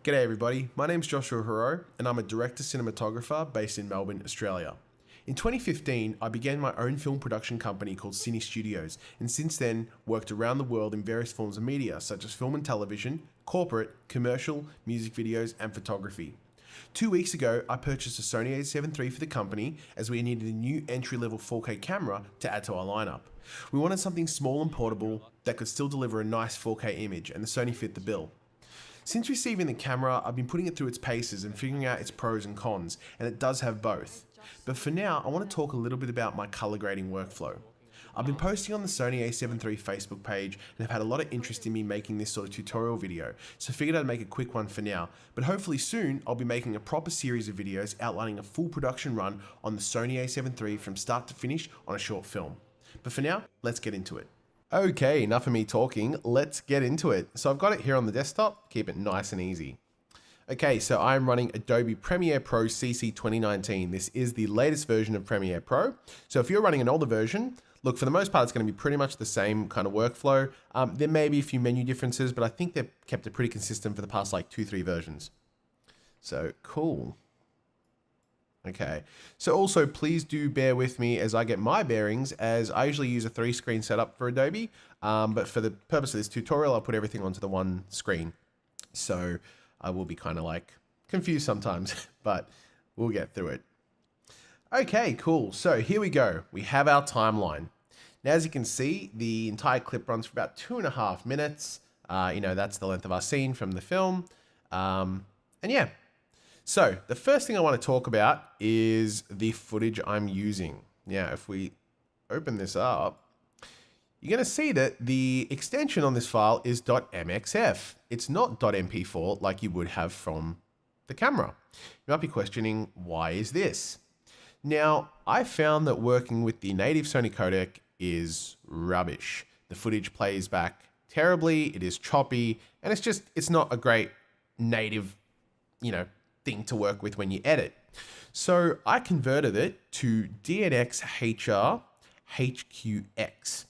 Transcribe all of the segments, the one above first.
G'day everybody, my name's Joshua Hero and I'm a director cinematographer based in Melbourne, Australia. In 2015, I began my own film production company called Cine Studios, and since then worked around the world in various forms of media such as film and television, corporate, commercial, music videos and photography. 2 weeks ago, I purchased a Sony A7 III for the company as we needed a new entry-level 4K camera to add to our lineup. We wanted something small and portable that could still deliver a nice 4K image, and the Sony fit the bill. Since receiving the camera, I've been putting it through its paces and figuring out its pros and cons, and it does have both. But for now, I want to talk a little bit about my color grading workflow. I've been posting on the Sony A7 III Facebook page and have had a lot of interest in me making this sort of tutorial video, so I figured I'd make a quick one for now, but hopefully soon I'll be making a proper series of videos outlining a full production run on the Sony A7 III from start to finish on a short film. But for now, let's get into it. Okay, enough of me talking, let's get into it. So I've got it here on the desktop, keep it nice and easy. Okay, so I'm running Adobe Premiere Pro CC 2019. This is the latest version of Premiere Pro. So if you're running an older version, look, for the most part, it's going to be pretty much the same kind of workflow. There may be a few menu differences, but I think they've kept it pretty consistent for the past like 2-3 versions. So cool. Okay, so also please do bear with me as I get my bearings, as I usually use a 3-screen setup for Adobe, but for the purpose of this tutorial, I'll put everything onto the one screen. So I will be kind of like confused sometimes, but we'll get through it. Okay, cool. So here we go. We have our timeline. Now, as you can see, the entire clip runs for about 2.5 minutes. That's the length of our scene from the film. And yeah. So the first thing I want to talk about is the footage I'm using. Now, if we open this up, you're going to see that the extension on this file is .mxf. It's not .mp4 like you would have from the camera. You might be questioning, why is this? Now, I found that working with the native Sony codec is rubbish. The footage plays back terribly, it is choppy, and it's not a great native, thing to work with when you edit. So I converted it to DNx HR HQX.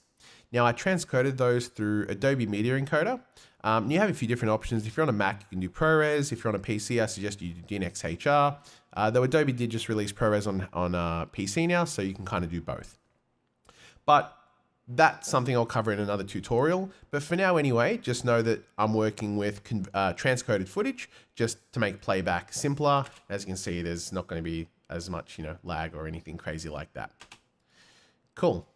Now I transcoded those through Adobe Media Encoder. You have a few different options. If you're on a Mac, you can do ProRes. If you're on a PC, I suggest you do DNx HR. Though Adobe did just release ProRes on PC now, so you can kind of do both. But that's something I'll cover in another tutorial. But for now anyway, just know that I'm working with transcoded footage just to make playback simpler. As you can see, there's not going to be as much, lag or anything crazy like that. Cool.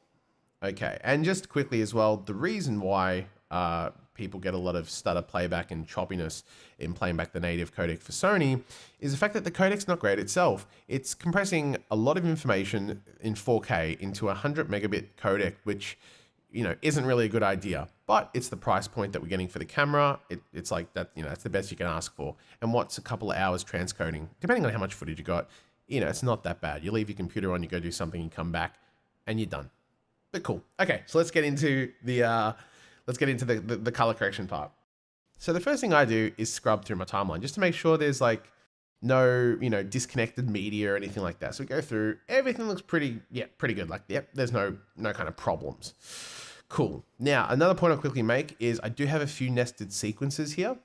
Okay, and just quickly as well, the reason why people get a lot of stutter playback and choppiness in playing back the native codec for Sony is the fact that the codec's not great itself. It's compressing a lot of information in 4K into a 100 megabit codec, which, isn't really a good idea, but it's the price point that we're getting for the camera. It's like that, that's the best you can ask for. And what's a couple of hours transcoding, depending on how much footage you got, it's not that bad. You leave your computer on, you go do something, you come back and you're done. But cool. Okay, so let's get into the color correction part. So the first thing I do is scrub through my timeline just to make sure there's like no, disconnected media or anything like that. So we go through, everything looks pretty good. Like, yep, there's no kind of problems. Cool. Now, another point I'll quickly make is I do have a few nested sequences here.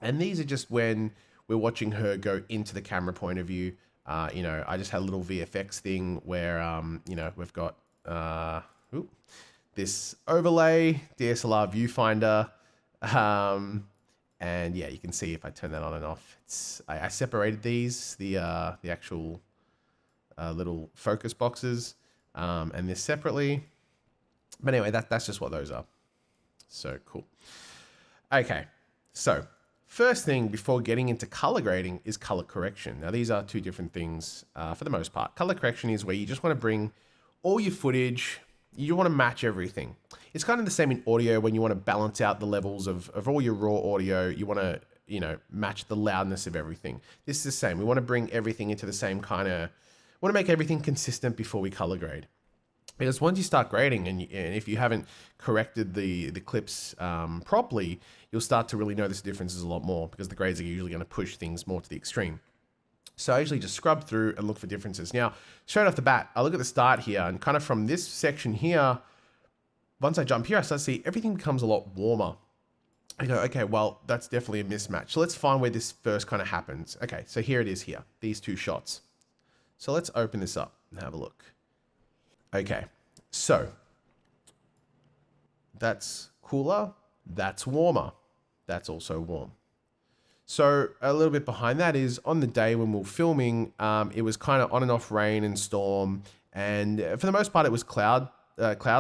And these are just when we're watching her go into the camera point of view. I just had a little VFX thing where, we've got, this overlay, DSLR viewfinder, and yeah, you can see if I turn that on and off, I separated these, the actual little focus boxes, and this separately. But anyway, that's just what those are. So cool. Okay, so first thing before getting into color grading is color correction. Now these are two different things for the most part. Color correction is where you just want to bring all your footage. You want to match everything. It's kind of the same in audio when you want to balance out the levels of all your raw audio. You want to, match the loudness of everything. This is the same. We want to bring everything into the same kind of, want to make everything consistent before we color grade. Because once you start grading and if you haven't corrected the clips properly, you'll start to really notice the differences a lot more because the grades are usually going to push things more to the extreme. So I usually just scrub through and look for differences. Now, straight off the bat, I look at the start here and kind of from this section here, once I jump here, I start to see everything becomes a lot warmer. I go, okay, well, that's definitely a mismatch. So let's find where this first kind of happens. Okay, so here it is here, these two shots. So let's open this up and have a look. Okay, so that's cooler, that's warmer, that's also warm. So a little bit behind that is on the day when we were filming, it was kind of on and off rain and storm. And for the most part, it was clouds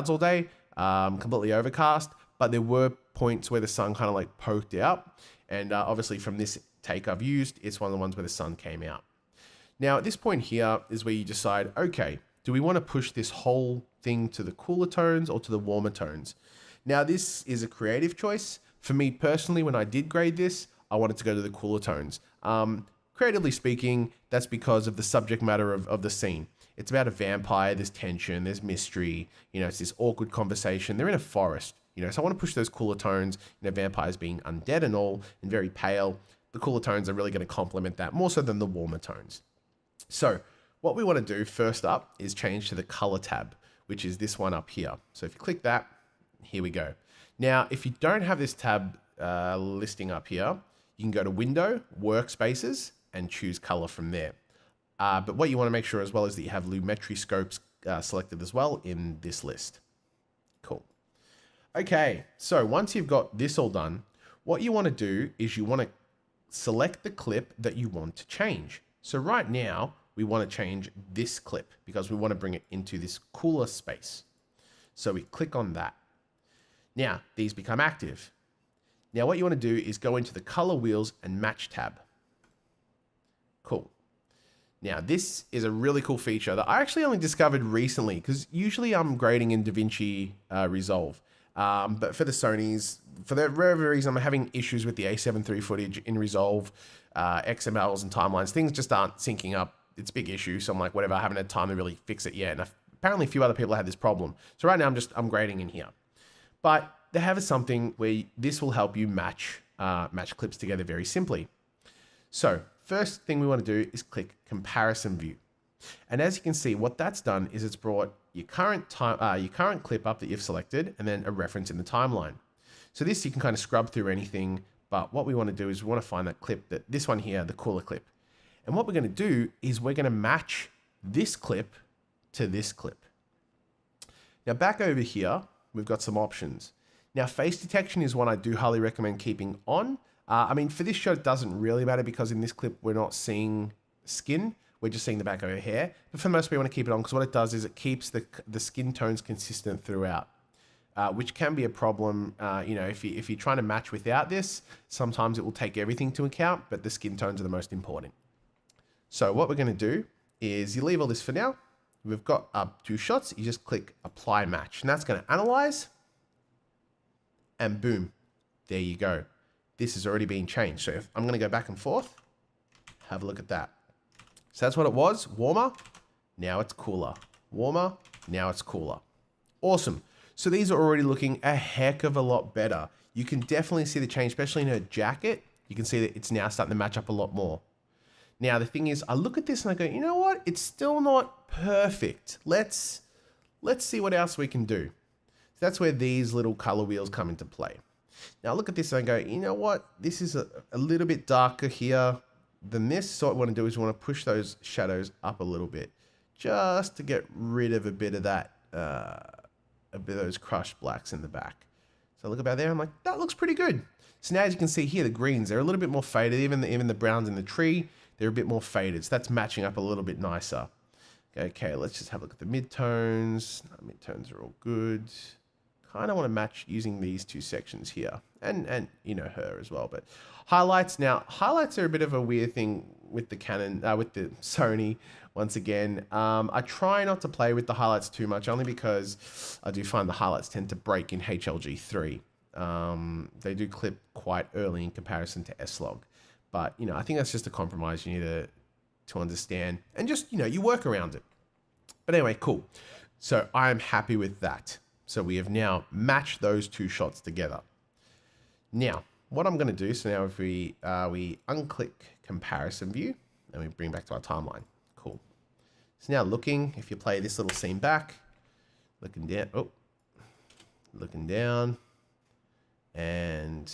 all day, completely overcast. But there were points where the sun kind of like poked out. And obviously from this take I've used, it's one of the ones where the sun came out. Now at this point here is where you decide, okay, do we want to push this whole thing to the cooler tones or to the warmer tones? Now this is a creative choice. For me personally, when I did grade this, I wanted to go to the cooler tones. Creatively speaking, that's because of the subject matter of the scene. It's about a vampire, there's tension, there's mystery, it's this awkward conversation. They're in a forest, so I want to push those cooler tones, vampires being undead and all, and very pale. The cooler tones are really going to complement that more so than the warmer tones. So what we want to do first up is change to the color tab, which is this one up here. So if you click that, here we go. Now, if you don't have this tab listing up here, you can go to Window, Workspaces, and choose color from there. But what you want to make sure as well is that you have Lumetri scopes selected as well in this list. Cool. Okay, so once you've got this all done, what you want to do is you want to select the clip that you want to change. So right now, we want to change this clip because we want to bring it into this cooler space. So we click on that. Now, these become active. Now, what you want to do is go into the color wheels and match tab. Cool. Now, this is a really cool feature that I actually only discovered recently because usually I'm grading in DaVinci Resolve. But for the Sonys, for whatever reason, I'm having issues with the A7 III footage in Resolve, XMLs and timelines. Things just aren't syncing up. It's a big issue. So I'm like, whatever, I haven't had time to really fix it yet. And apparently a few other people had this problem. So right now I'm grading in here. But they have something where this will help you match clips together very simply. So first thing we want to do is click Comparison View. And as you can see, what that's done is it's brought your current clip up that you've selected and then a reference in the timeline. So this you can kind of scrub through anything, but what we want to do is we want to find that clip, this one here, the cooler clip. And what we're going to do is we're going to match this clip to this clip. Now back over here, we've got some options. Now face detection is one I do highly recommend keeping on. I mean, for this shot, it doesn't really matter because in this clip, we're not seeing skin. We're just seeing the back of her hair. But for the most part, we want to keep it on because what it does is it keeps the skin tones consistent throughout, which can be a problem. If you're trying to match without this, sometimes it will take everything into account, but the skin tones are the most important. So what we're going to do is you leave all this for now. We've got up 2 shots. You just click Apply Match, and that's going to analyze. And boom, there you go. This has already been changed. So if I'm going to go back and forth, have a look at that. So that's what it was. Warmer. Now it's cooler. Warmer. Now it's cooler. Awesome. So these are already looking a heck of a lot better. You can definitely see the change, especially in her jacket. You can see that it's now starting to match up a lot more. Now, the thing is, I look at this and I go, you know what? It's still not perfect. Let's see what else we can do. So that's where these little color wheels come into play. Now, I look at this and I go, you know what? This is a little bit darker here than this. So what we want to do is we want to push those shadows up a little bit just to get rid of a bit of that, a bit of those crushed blacks in the back. So I look about there, I'm like, that looks pretty good. So now as you can see here, the greens, they're a little bit more faded. Even the browns in the tree, they're a bit more faded. So that's matching up a little bit nicer. Okay, let's just have a look at the midtones. Midtones are all good. Kind of want to match using these 2 sections here and her as well. But highlights, now highlights are a bit of a weird thing with the Canon, with the Sony. Once again, I try not to play with the highlights too much, only because I do find the highlights tend to break in HLG3. They do clip quite early in comparison to S-Log. But, I think that's just a compromise you need to understand and just, you work around it. But anyway, cool. So I'm happy with that. So we have now matched those 2 shots together. Now, what I'm going to do, so now if we unclick comparison view and we bring back to our timeline. Cool. So now looking, if you play this little scene back, looking down, and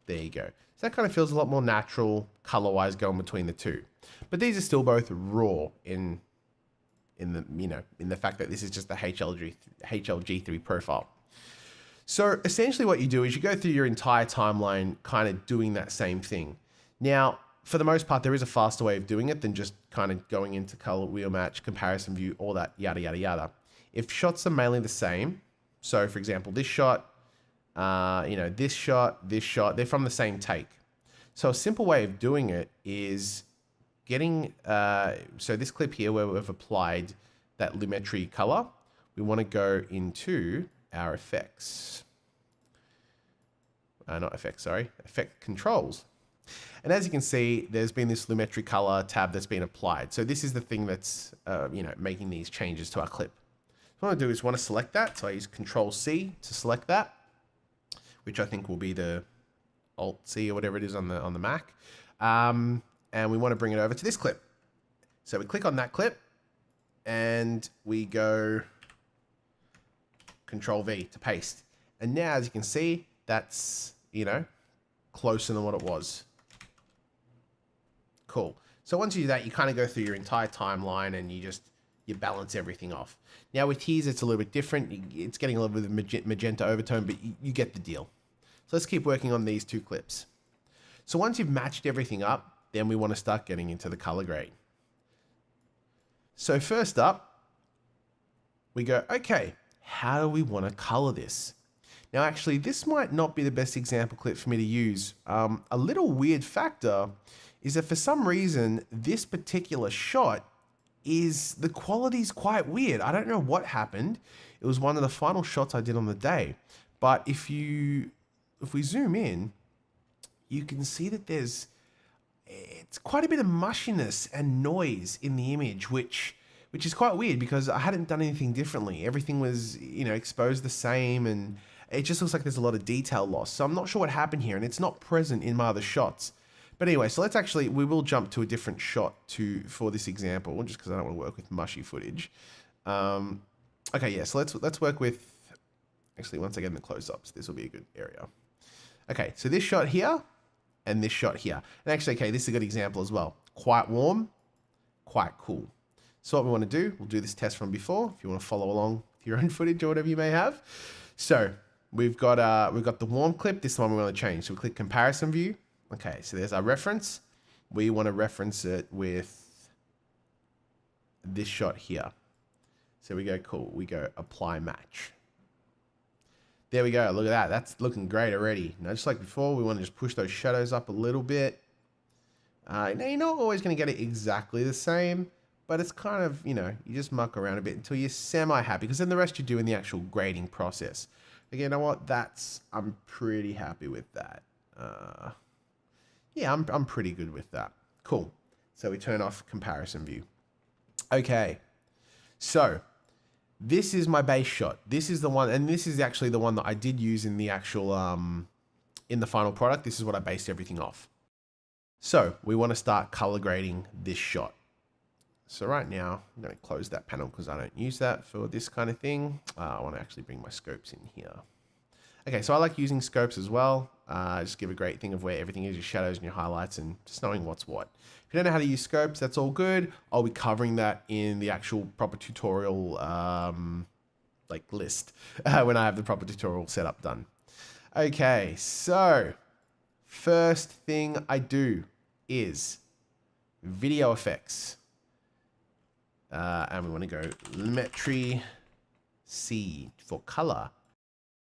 There you go. So that kind of feels a lot more natural color-wise going between the two. But these are still both raw in the fact that this is just the HLG3 profile. So essentially what you do is you go through your entire timeline kind of doing that same thing. Now, for the most part, there is a faster way of doing it than just kind of going into color wheel match, comparison view, all that yada, yada, yada. If shots are mainly the same, so for example, this shot, this shot, they're from the same take. So a simple way of doing it is getting, so this clip here where we've applied that Lumetri color, we want to go into our effects. Not effects, sorry, effect controls. And as you can see, there's been this Lumetri color tab that's been applied. So this is the thing that's, making these changes to our clip. What I want to do is want to select that. So I use Control C to select that, which I think will be the Alt C or whatever it is on the Mac. And we want to bring it over to this clip. So we click on that clip and we go Control V to paste. And now, as you can see, that's, closer than what it was. Cool. So once you do that, you kind of go through your entire timeline and you balance everything off. Now with his, it's a little bit different. It's getting a little bit of magenta overtone, but you get the deal. So let's keep working on these two clips. So once you've matched everything up, then we want to start getting into the color grade. So first up, we go, okay, how do we want to color this? Now, actually, this might not be the best example clip for me to use. A little weird factor is that for some reason, this particular shot the quality's quite weird. I don't know what happened. It was one of the final shots I did on the day. But if we zoom in, you can see that it's quite a bit of mushiness and noise in the image, which is quite weird because I hadn't done anything differently. Everything was, exposed the same, and it just looks like there's a lot of detail loss. So I'm not sure what happened here, and it's not present in my other shots. But anyway, so we will jump to a different shot for this example, just because I don't want to work with mushy footage. Okay, yeah, so let's work with, actually, once I get in the close-ups, this will be a good area. Okay, so this shot here, and this shot here. And actually, okay, this is a good example as well. Quite warm, quite cool. So what we want to do, we'll do this test from before, if you want to follow along with your own footage or whatever you may have. So we've got the warm clip. This one we want to change. So we click comparison view. Okay, so there's our reference. We want to reference it with this shot here. So we go, cool. We go apply match. There we go. Look at that. That's looking great already. Now, just like before, we want to just push those shadows up a little bit. Now, you're not always going to get it exactly the same, but it's kind of, you just muck around a bit until you're semi-happy, because then the rest you do in the actual grading process. Again, you know what? I'm pretty happy with that. Yeah, I'm pretty good with that. Cool. So we turn off comparison view. Okay. So this is my base shot. This is the one, and this is actually the one that I did use in the actual, in the final product. This is what I based everything off. So we want to start color grading this shot. So right now, I'm going to close that panel because I don't use that for this kind of thing. I want to actually bring my scopes in here. Okay, so I like using scopes as well. Just give a great thing of where everything is, your shadows and your highlights, and just knowing what's what. If you don't know how to use scopes, that's all good. I'll be covering that in the actual proper tutorial list when I have the proper tutorial setup done. Okay, so first thing I do is video effects. And we want to go Lumetri C for color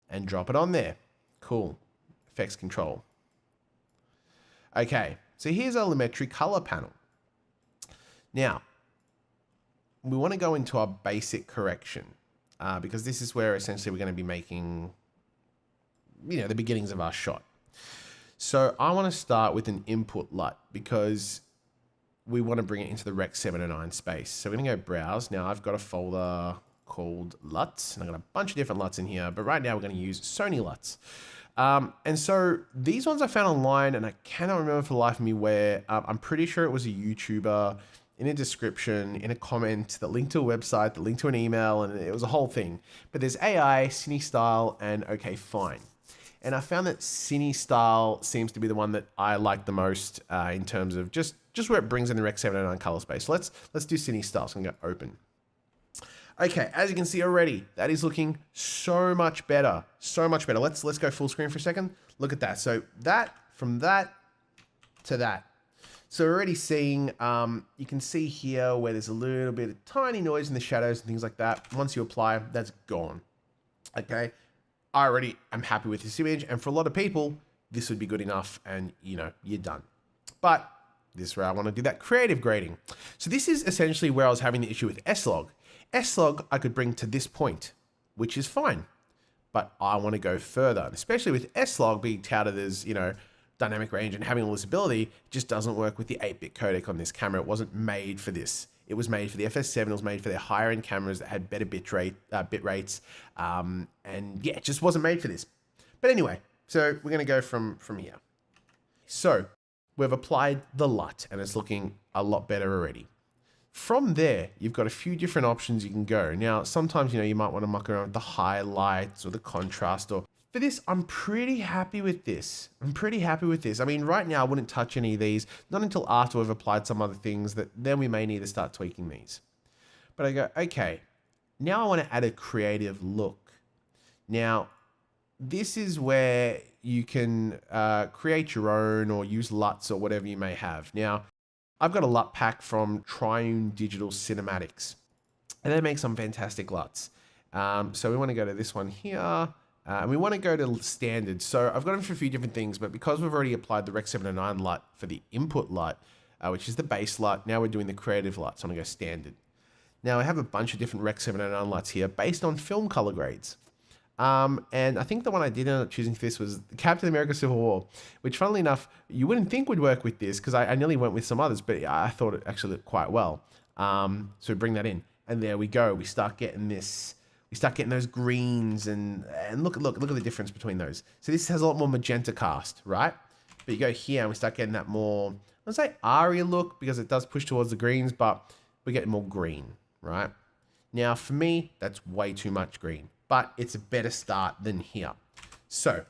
and drop it on there. Cool. Effects control. Okay, so here's our Lumetri color panel. Now, we want to go into our basic correction because this is where essentially we're going to be making, the beginnings of our shot. So I want to start with an input LUT because we want to bring it into the Rec 709 space. So we're going to go browse. Now I've got a folder called LUTs, and I've got a bunch of different LUTs in here, but right now we're going to use Sony LUTs. And so these ones I found online, and I cannot remember for the life of me where. I'm pretty sure it was a YouTuber in a description, in a comment, that linked to a website, that linked to an email, and it was a whole thing. But there's AI, Cine Style, and OK Fine. And I found that Cine style seems to be the one that I like the most in terms of just where it brings in the Rec 709 color space. So let's do Cine style. So I'm going to open. Okay, as you can see already, that is looking so much better. So much better. Let's go full screen for a second. Look at that. So that, from that to that. So we're already seeing, you can see here where there's a little bit of tiny noise in the shadows and things like that. Once you apply, that's gone. Okay, I already am happy with this image. And for a lot of people, this would be good enough and you're done. But this is where I want to do that creative grading. So this is essentially where I was having the issue with S-Log. S-Log I could bring to this point, which is fine. But I want to go further, and especially with S-Log being touted as, dynamic range and having all this ability, just doesn't work with the 8-bit codec on this camera. It wasn't made for this. It was made for the FS7. It was made for their higher end cameras that had better bit rates. And yeah, it just wasn't made for this. But anyway, so we're going to go from here. So we've applied the LUT and it's looking a lot better already. From there, you've got a few different options you can go. Now, sometimes, you might want to muck around with the highlights or the contrast, or for this, I'm pretty happy with this. I mean, right now I wouldn't touch any of these, not until after we've applied some other things that then we may need to start tweaking these. But I go, okay, now I want to add a creative look. Now, this is where you can create your own or use LUTs or whatever you may have. Now, I've got a LUT pack from Triune Digital Cinematics, and they make some fantastic LUTs. So we want to go to this one here. And we want to go to standard. So I've got them for a few different things, but because we've already applied the Rec 709 LUT for the input LUT, which is the base LUT, now we're doing the creative LUT. So I'm going to go standard. Now I have a bunch of different Rec 709 LUTs here based on film color grades. And I think the one I did end up choosing for this was Captain America Civil War, which funnily enough, you wouldn't think would work with this because I nearly went with some others, but I thought it actually looked quite well. So we bring that in and there we go. We start getting this. We start getting those greens and look at the difference between those. So this has a lot more magenta cast, right? But you go here and we start getting that more, let's say aria look because it does push towards the greens, but we're getting more green, right? Now for me, that's way too much green, but it's a better start than here. So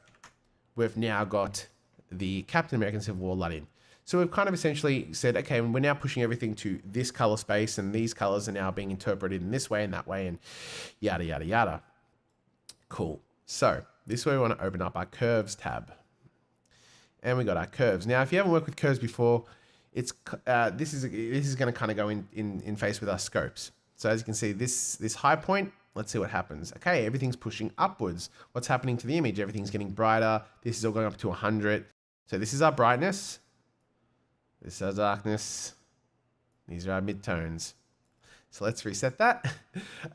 we've now got the Captain American Civil War LUT in. So we've kind of essentially said, okay, we're now pushing everything to this color space and these colors are now being interpreted in this way and that way and yada, yada, yada. Cool. So this is where we want to open up our curves tab. And we got our curves. Now, if you haven't worked with curves before, it's this is going to kind of go in face with our scopes. So as you can see, this high point, let's see what happens. Okay, everything's pushing upwards. What's happening to the image? Everything's getting brighter. This is all going up to 100. So this is our brightness. This is our darkness. These are our midtones. So let's reset that.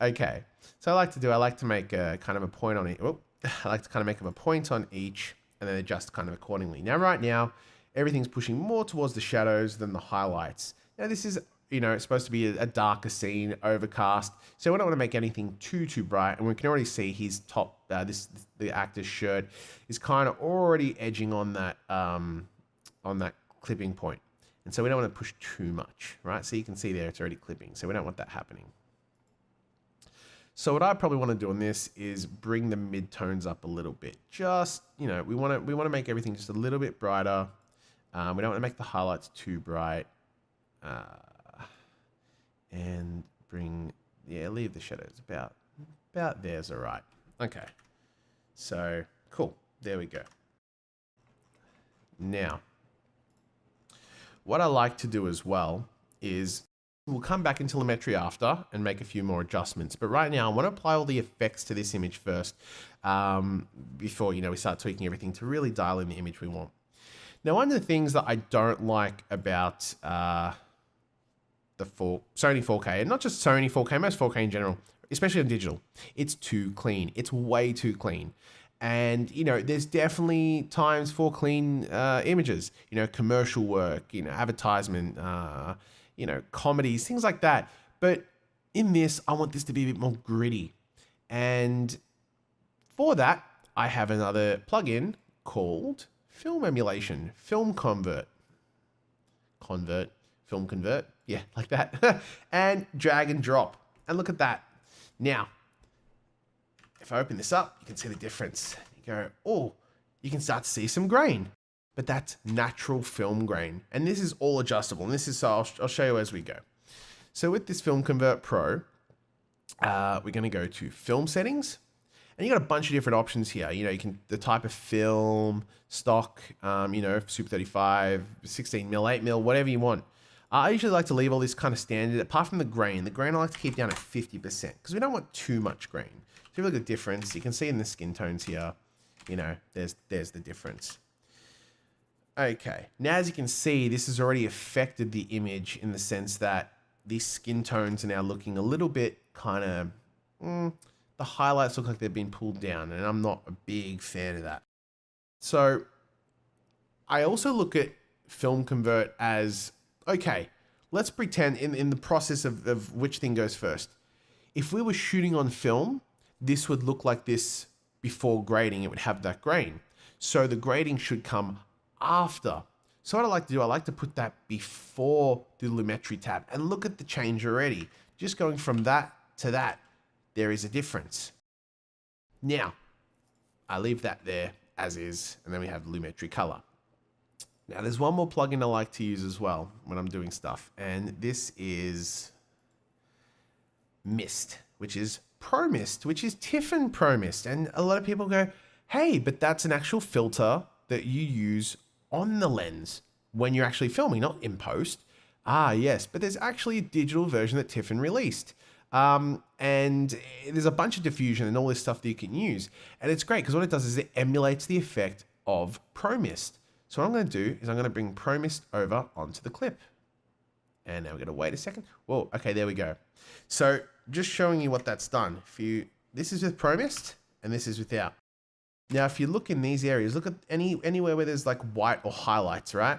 Okay. So I like to make a kind of a point on it. Oh, I like to kind of make a point on each and then adjust kind of accordingly. Now, right now, everything's pushing more towards the shadows than the highlights. Now this is, it's supposed to be a darker scene, overcast. So we don't want to make anything too bright. And we can already see his top, the actor's shirt is kind of already edging on that clipping point. And so we don't want to push too much, right? So you can see there, it's already clipping. So we don't want that happening. So what I probably want to do on this is bring the midtones up a little bit. Just, we want to make everything just a little bit brighter. We don't want to make the highlights too bright. And leave the shadows about there's all right. Okay. So cool. There we go. Now, what I like to do as well is we'll come back in telemetry after and make a few more adjustments. But right now I want to apply all the effects to this image first before, we start tweaking everything to really dial in the image we want. Now, one of the things that I don't like about Sony 4K, and not just Sony 4K, most 4K in general, especially on digital, it's too clean. It's way too clean. And, there's definitely times for clean images, commercial work, advertisement, comedies, things like that. But in this, I want this to be a bit more gritty. And for that, I have another plugin called Film Emulation, Film Convert. Film Convert, yeah, like that. And drag and drop. And look at that. Now, if I open this up, you can see the difference. You go, oh, you can start to see some grain, but that's natural film grain. And this is all adjustable. And this is, so I'll show you as we go. So with this Film Convert Pro, we're going to go to film settings, and you got a bunch of different options here. You know, you can, the type of film, stock, you know, Super 35, 16 mil, 8 mil, whatever you want. I usually like to leave all this kind of standard, apart from the grain. The grain I like to keep down at 50% because we don't want too much grain. So if you look at the difference, you can see in the skin tones here, you know, there's the difference. Okay, now as you can see, this has already affected the image in the sense that these skin tones are now looking a little bit kind of, the highlights look like they've been pulled down, and I'm not a big fan of that. So I also look at Film Convert as, okay, let's pretend in the process of which thing goes first. If we were shooting on film, this would look like this before grading. It would have that grain. So the grading should come after. So what I like to do, I like to put that before the Lumetri tab, and look at the change already. Just going from that to that, there is a difference. Now, I leave that there as is, and then we have Lumetri color. Now there's one more plugin I like to use as well when I'm doing stuff, and this is Mist, which is Pro Mist, which is Tiffen Pro Mist. And a lot of people go, hey, but that's an actual filter that you use on the lens when you're actually filming, not in post. Ah, yes, but there's actually a digital version that Tiffen released. And there's a bunch of diffusion and all this stuff that you can use. And it's great because what it does is it emulates the effect of Pro Mist. So what I'm going to do is I'm going to bring Pro Mist over onto the clip. And now we're going to wait a second. Whoa, okay, there we go. So just showing you what that's done. This is with Pro Mist and this is without. Now, if you look in these areas, look at anywhere where there's like white or highlights, right?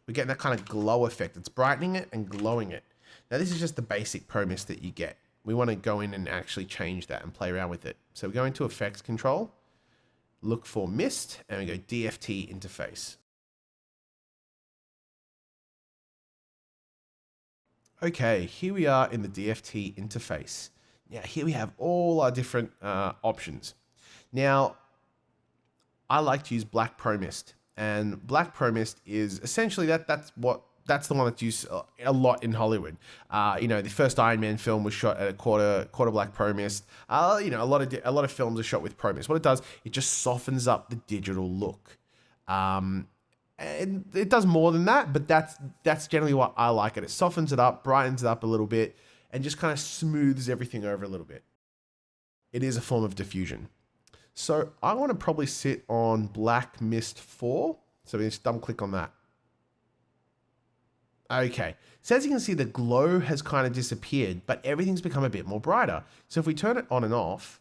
We're getting that kind of glow effect. It's brightening it and glowing it. Now, this is just the basic Pro Mist that you get. We want to go in and actually change that and play around with it. So we go into Effects Control, look for Mist, and we go DFT Interface. Okay, here we are in the DFT interface. Now, here we have all our different options. Now, I like to use Black Pro Mist, and Black Pro Mist is essentially that's the one that's used a lot in Hollywood. You know, the first Iron Man film was shot at a quarter Black Pro Mist. You know, a lot of films are shot with Pro Mist. What it does, it just softens up the digital look. And it does more than that, but that's generally what I like it. It softens it up, brightens it up a little bit, and just kind of smooths everything over a little bit. It is a form of diffusion. So I want to probably sit on Black Mist 4. So we just double click on that. Okay, so as you can see, the glow has kind of disappeared, but everything's become a bit more brighter. So if we turn it on and off,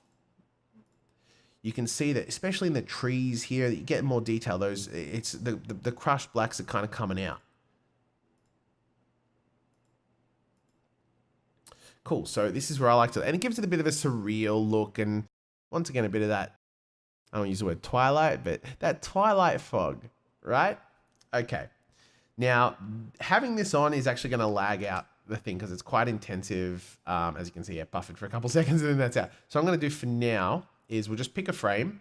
you can see that, especially in the trees here, you get more detail. It's the crushed blacks are kind of coming out. Cool. So this is where I like to, and it gives it a bit of a surreal look, and once again, a bit of that, I don't use the word twilight, but that twilight fog, right? Okay. Now, having this on is actually going to lag out the thing because it's quite intensive. As you can see, it buffered for a couple seconds and then that's out. So I'm going to do for now is we'll just pick a frame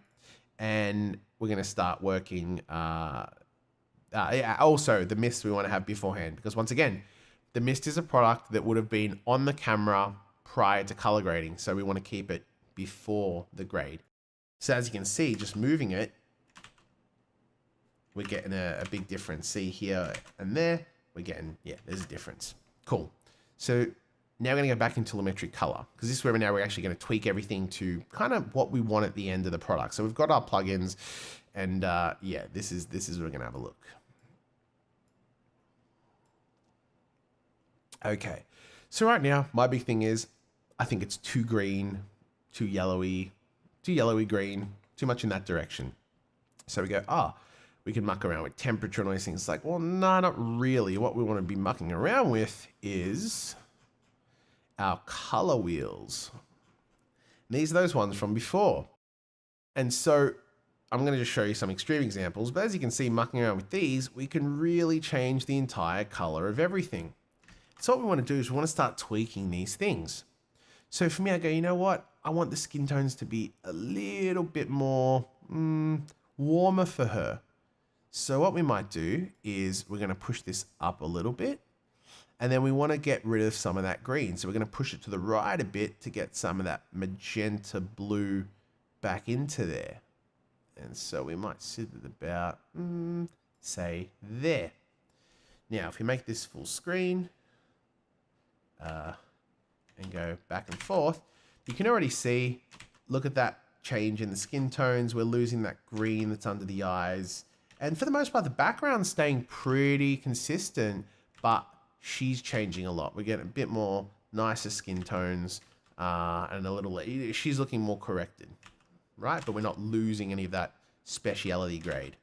and we're going to start working. Also, the mist we want to have beforehand because once again, the mist is a product that would have been on the camera prior to color grading. So we want to keep it before the grade. So as you can see, just moving it, we're getting a big difference. See here and there, we're getting, yeah, there's a difference. Cool. So now we're going to go back into Lumetri color because this is where now we're actually going to tweak everything to kind of what we want at the end of the product. So we've got our plugins and yeah, this is where we're going to have a look. Okay. So right now, my big thing is I think it's too green, too yellowy green, too much in that direction. So we go, we can muck around with temperature and all these things. It's like, well, no, not really. What we want to be mucking around with is our color wheels. And these are those ones from before. And so I'm going to just show you some extreme examples. But as you can see, mucking around with these, we can really change the entire color of everything. So what we want to do is we want to start tweaking these things. So for me, I go, you know what? I want the skin tones to be a little bit more warmer for her. So what we might do is we're going to push this up a little bit, and then we want to get rid of some of that green. So we're going to push it to the right a bit to get some of that magenta blue back into there. And so we might sit at about, say, there. Now, if we make this full screen and go back and forth, you can already see, look at that change in the skin tones. We're losing that green that's under the eyes. And for the most part, the background's staying pretty consistent, but she's changing a lot. We're getting a bit more nicer skin tones and a little, she's looking more corrected, right? But we're not losing any of that speciality grade.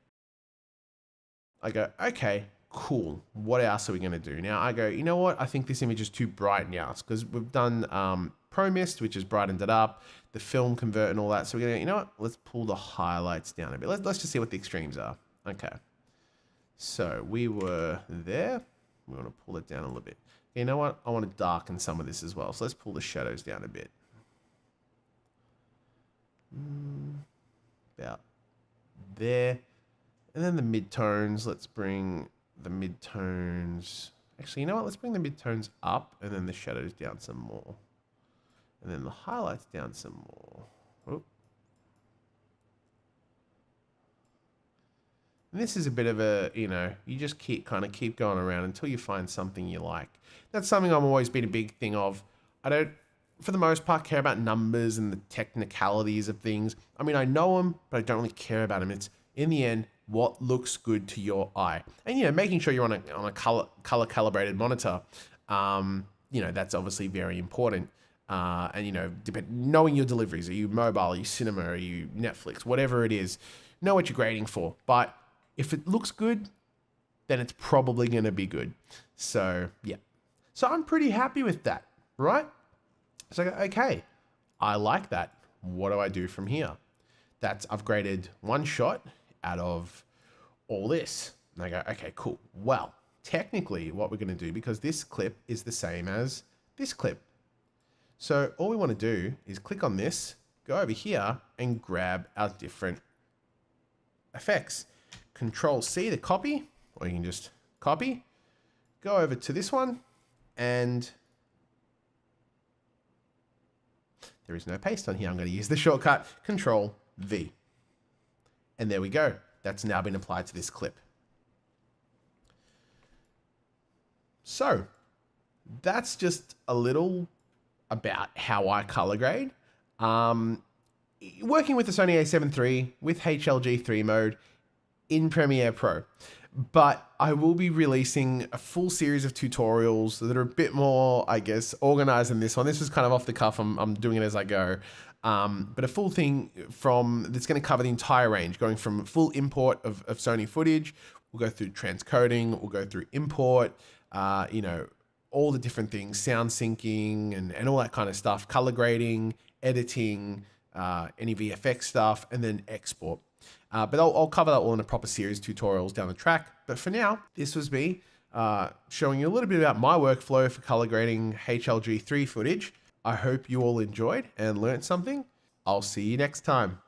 I go, okay, cool. What else are we going to do? Now I go, you know what? I think this image is too bright now because we've done Pro Mist, which has brightened it up, the film convert and all that. So we're going to, you know what? Let's pull the highlights down a bit. Let's just see what the extremes are. Okay. So we were there. We want to pull it down a little bit. You know what? I want to darken some of this as well. So let's pull the shadows down a bit. About there. And then the midtones. Let's bring the midtones. Actually, you know what? Let's bring the midtones up and then the shadows down some more. And then the highlights down some more. Oh. And this is a bit of a, you know, you just kind of keep going around until you find something you like. That's something I've always been a big thing of. I don't, for the most part, care about numbers and the technicalities of things. I mean, I know them, but I don't really care about them. It's, in the end, what looks good to your eye. And, you know, making sure you're on a color calibrated monitor, you know, that's obviously very important. And, you know, knowing your deliveries, are you mobile, are you cinema, are you Netflix, whatever it is, know what you're grading for. But if it looks good, then it's probably going to be good. So, yeah. So I'm pretty happy with that, right? So, okay, I like that. What do I do from here? I've graded one shot out of all this. And I go, okay, cool. Well, technically what we're going to do, because this clip is the same as this clip. So all we want to do is click on this, go over here and grab our different effects. Control C to copy, or you can just copy, go over to this one, and there is no paste on here. I'm going to use the shortcut Control V. And there we go. That's now been applied to this clip. So that's just a little about how I color grade. Working with the Sony A7 III with HLG3 mode in Premiere Pro. But I will be releasing a full series of tutorials that are a bit more, I guess, organized than this one. This was kind of off the cuff. I'm doing it as I go. But a full thing that's going to cover the entire range, going from full import of Sony footage. We'll go through transcoding. We'll go through import, you know, all the different things, sound syncing and all that kind of stuff, color grading, editing, any VFX stuff, and then export. But I'll cover that all in a proper series of tutorials down the track. But for now, this was me showing you a little bit about my workflow for color grading HLG3 footage. I hope you all enjoyed and learned something. I'll see you next time.